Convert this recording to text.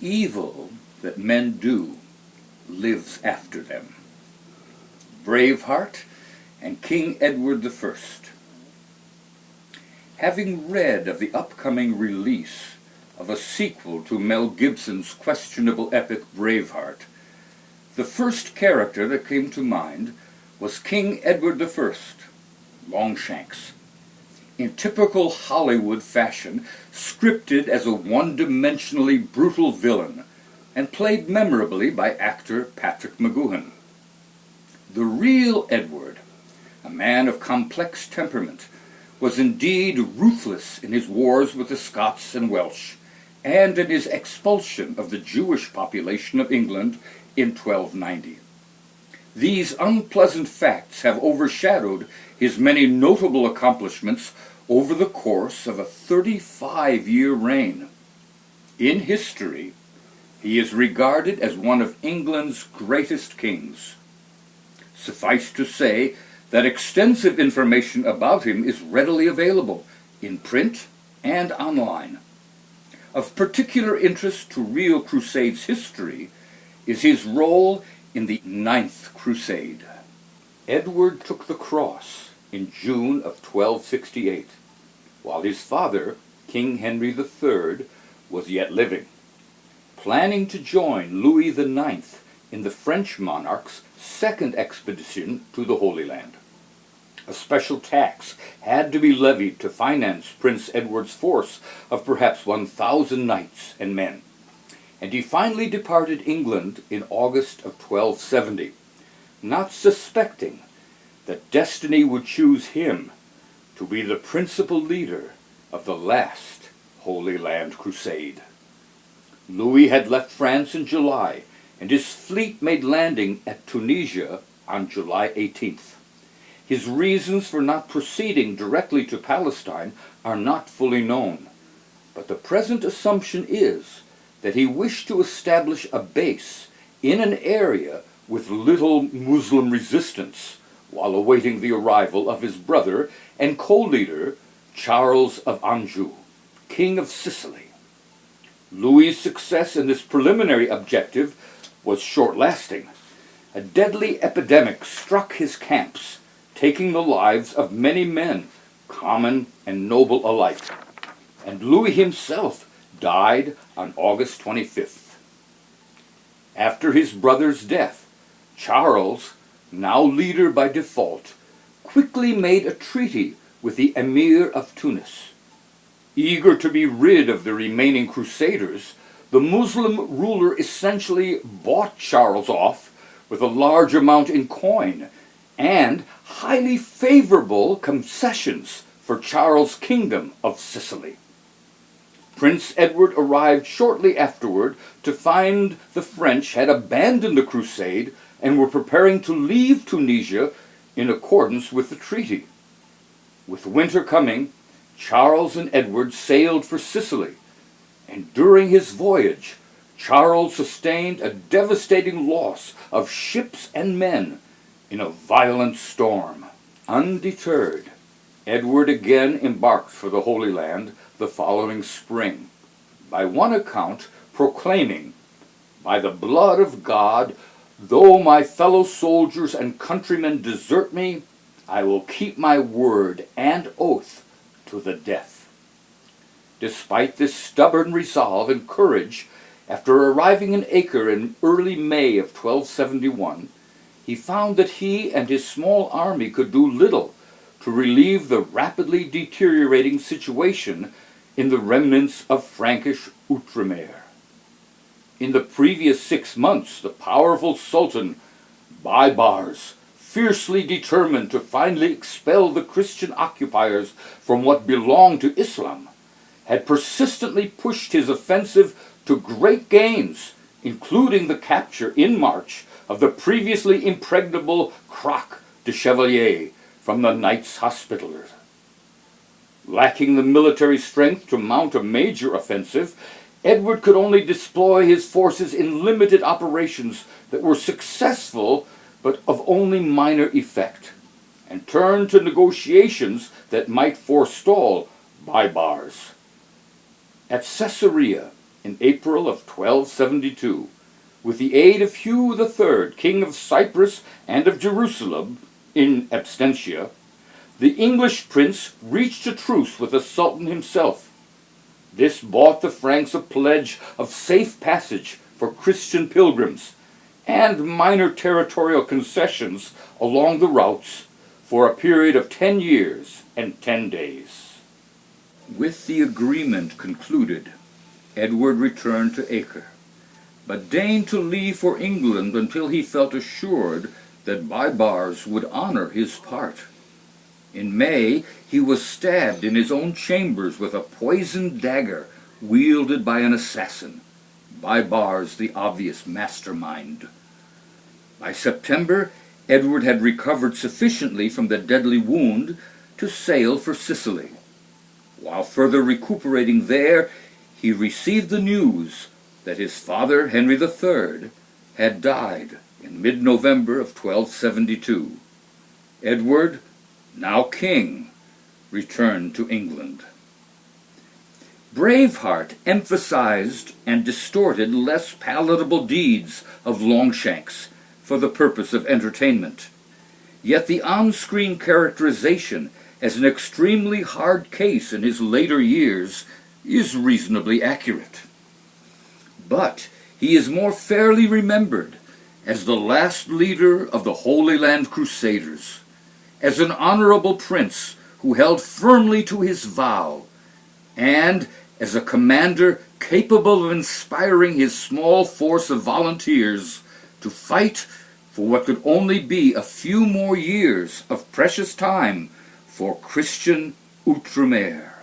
evil that men do lives after them. Braveheart and King Edward I. Having read of the upcoming release of a sequel to Mel Gibson's questionable epic Braveheart, the first character that came to mind was King Edward I, Longshanks. In typical Hollywood fashion, scripted as a one-dimensionally brutal villain, and played memorably by actor Patrick McGoohan. The real Edward, a man of complex temperament, was indeed ruthless in his wars with the Scots and Welsh, and in his expulsion of the Jewish population of England in 1290. These unpleasant facts have overshadowed his many notable accomplishments over the course of a 35-year reign. In history, he is regarded as one of England's greatest kings. Suffice to say that extensive information about him is readily available in print and online. Of particular interest to real Crusades history is his role in the Ninth Crusade. Edward took the cross in June of 1268, while his father, King Henry III, was yet living, planning to join Louis IX in the French monarch's second expedition to the Holy Land. A special tax had to be levied to finance Prince Edward's force of perhaps 1,000 knights and men, and he finally departed England in August of 1270, not suspecting that destiny would choose him to be the principal leader of the last Holy Land Crusade. Louis had left France in July, and his fleet made landing at Tunisia on July 18th. His reasons for not proceeding directly to Palestine are not fully known, but the present assumption is that he wished to establish a base in an area with little Muslim resistance while awaiting the arrival of his brother and co-leader Charles of Anjou, King of Sicily. Louis's success in this preliminary objective was short-lasting. A deadly epidemic struck his camps, taking the lives of many men, common and noble alike, and Louis himself died on August 25th. After his brother's death, Charles, now leader by default, quickly made a treaty with the Emir of Tunis. Eager to be rid of the remaining Crusaders, the Muslim ruler essentially bought Charles off with a large amount in coin and highly favorable concessions for Charles' kingdom of Sicily. Prince Edward arrived shortly afterward to find the French had abandoned the crusade and were preparing to leave Tunisia in accordance with the treaty. With winter coming, Charles and Edward sailed for Sicily, and during his voyage, Charles sustained a devastating loss of ships and men in a violent storm. Undeterred, Edward again embarked for the Holy Land the following spring, by one account proclaiming, "By the blood of God, though my fellow soldiers and countrymen desert me, I will keep my word and oath to the death." Despite this stubborn resolve and courage, after arriving in Acre in early May of 1271, he found that he and his small army could do little to relieve the rapidly deteriorating situation in the remnants of Frankish Outremer. In the previous 6 months, the powerful Sultan Baibars, fiercely determined to finally expel the Christian occupiers from what belonged to Islam, had persistently pushed his offensive to great gains, including the capture in March of the previously impregnable Krak de Chevaliers from the Knights Hospitallers. Lacking the military strength to mount a major offensive, Edward could only deploy his forces in limited operations that were successful but of only minor effect, and turned to negotiations that might forestall Baibars. At Caesarea, in April of 1272, with the aid of Hugh III, King of Cyprus and of Jerusalem, in absentia, the English prince reached a truce with the Sultan himself. This bought the Franks a pledge of safe passage for Christian pilgrims and minor territorial concessions along the routes for a period of 10 years and 10 days. With the agreement concluded, Edward returned to Acre, but deigned to leave for England until he felt assured that Baibars would honor his part. In May, he was stabbed in his own chambers with a poisoned dagger wielded by an assassin, Baibars the obvious mastermind. By September, Edward had recovered sufficiently from the deadly wound to sail for Sicily. While further recuperating there, he received the news that his father, Henry III, had died in mid-November of 1272. Edward, now king, returned to England. Braveheart emphasized and distorted less palatable deeds of Longshanks for the purpose of entertainment. Yet the on-screen characterization as an extremely hard case in his later years is reasonably accurate. But he is more fairly remembered as the last leader of the Holy Land Crusaders, as an honorable prince who held firmly to his vow, and as a commander capable of inspiring his small force of volunteers to fight for what could only be a few more years of precious time for Christian Outremer.